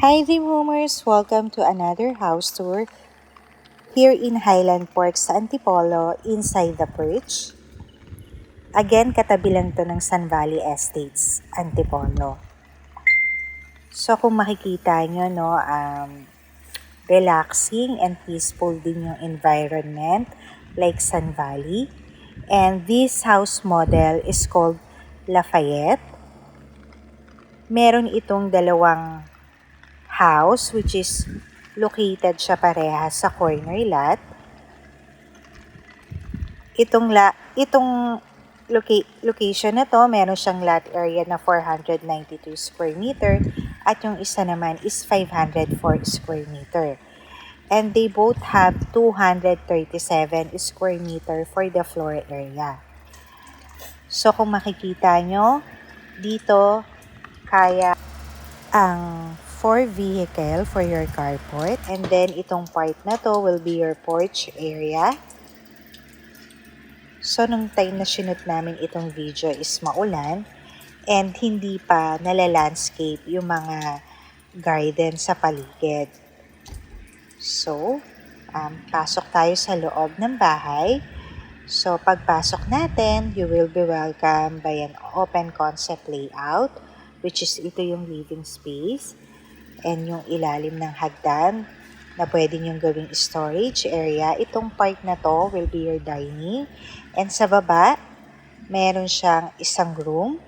Hi Dream Homers! Welcome to another house tour here in Highland Park sa Antipolo inside the Perch. Again, katabi lang to ng Sun Valley Estates, Antipolo. So kung makikita nyo, relaxing and peaceful din yung environment like Sun Valley. And this house model is called Lafayette. Meron itong dalawang house which is located siya parehas sa corner lot. Itong location na to, meron siyang lot area na 492 square meter at yung isa naman is 504 square meter. And they both have 237 square meter for the floor area. So kung makikita nyo, dito kaya ang 4 vehicle for your carport. And then itong part na to will be your porch area. So nung time na shoot namin itong video is maulan and hindi pa nalalandscape yung mga garden sa paligid. So, pasok tayo sa loob ng bahay. So pagpasok natin, you will be welcomed by an open concept layout, which is ito yung living space and yung ilalim ng hagdan na pwede niyong gawing storage area. Itong part na to will be your dining. And sa baba, meron siyang isang room.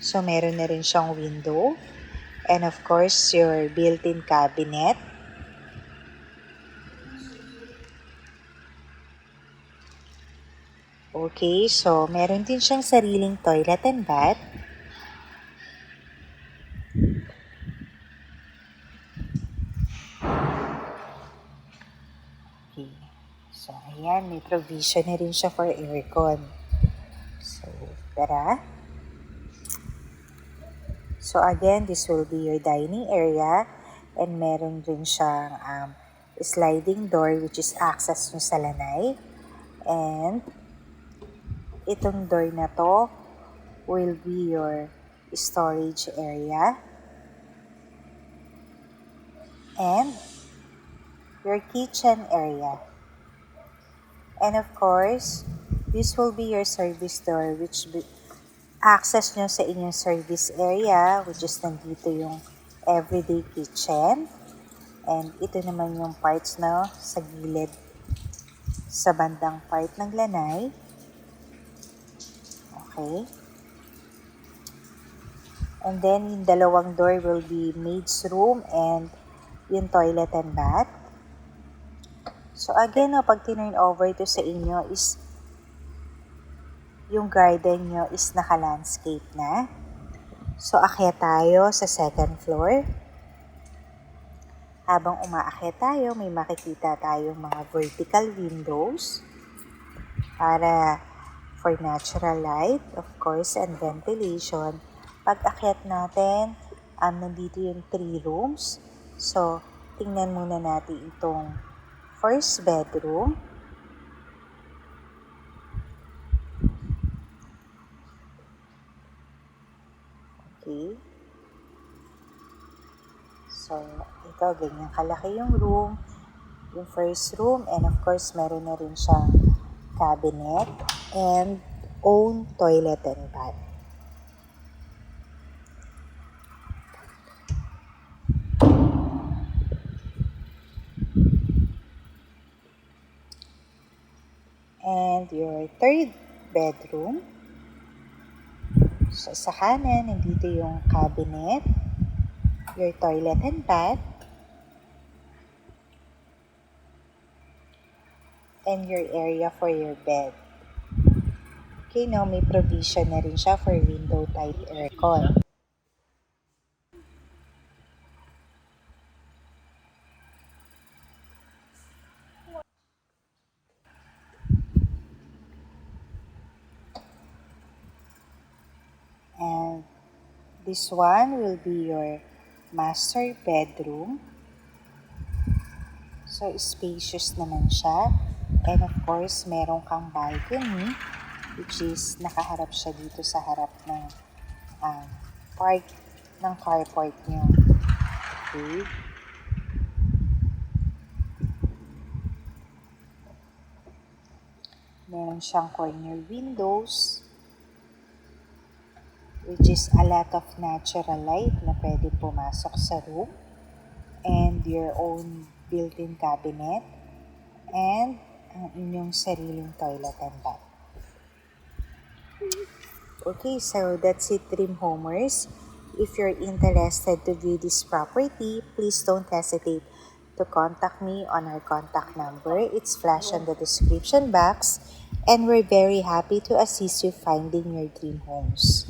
So meron na rin siyang window. And of course, your built-in cabinet. Okay, so meron din siyang sariling toilet and bath. Okay. So, ayan, may provision na rin siya for aircon. So, tara. So, again, this will be your dining area and meron rin siyang sliding door which is access nyo sa lanay. And itong door na to will be your storage area. And your kitchen area. And of course, this will be your service door which access nyo sa inyong service area which is nandito yung everyday kitchen. And ito naman yung parts na sa gilid sa bandang part ng lanay. Okay. And then yung dalawang door will be maid's room and yung toilet and bath. So again, pag tinurn over to sa inyo is yung garden nyo is naka-landscape na. So akyat tayo sa second floor. Habang umaakyat tayo, may makikita tayong mga vertical windows para for natural light, of course, and ventilation. Pag akyat natin, nandito yung 3 rooms. So, tingnan muna natin itong first bedroom. Okay. So, ito, ganyan kalaki yung room. Yung first room. And of course, meron na rin siyang cabinet and own toilet and bath. And your third bedroom. So, sa kanan, nandito yung cabinet, your toilet and bath, and your area for your bed. Okay, now may provision na rin siya for window type aircon. And this one will be your master bedroom. So, spacious naman siya. And of course, meron kang balcony, which is nakaharap siya dito sa harap ng park ng carport nyo. Okay. Meron siyang corner windows, which is a lot of natural light na pwede pumasok sa room, and your own built-in cabinet, and ang inyong sariling toilet and bath. Okay, so that's it, Dream Homers. If you're interested to view this property, please don't hesitate to contact me on our contact number. It's flashed on the description box, and we're very happy to assist you finding your dream homes.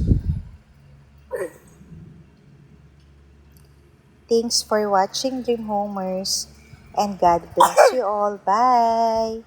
Thanks for watching, Dream Homers, and God bless you all. Bye!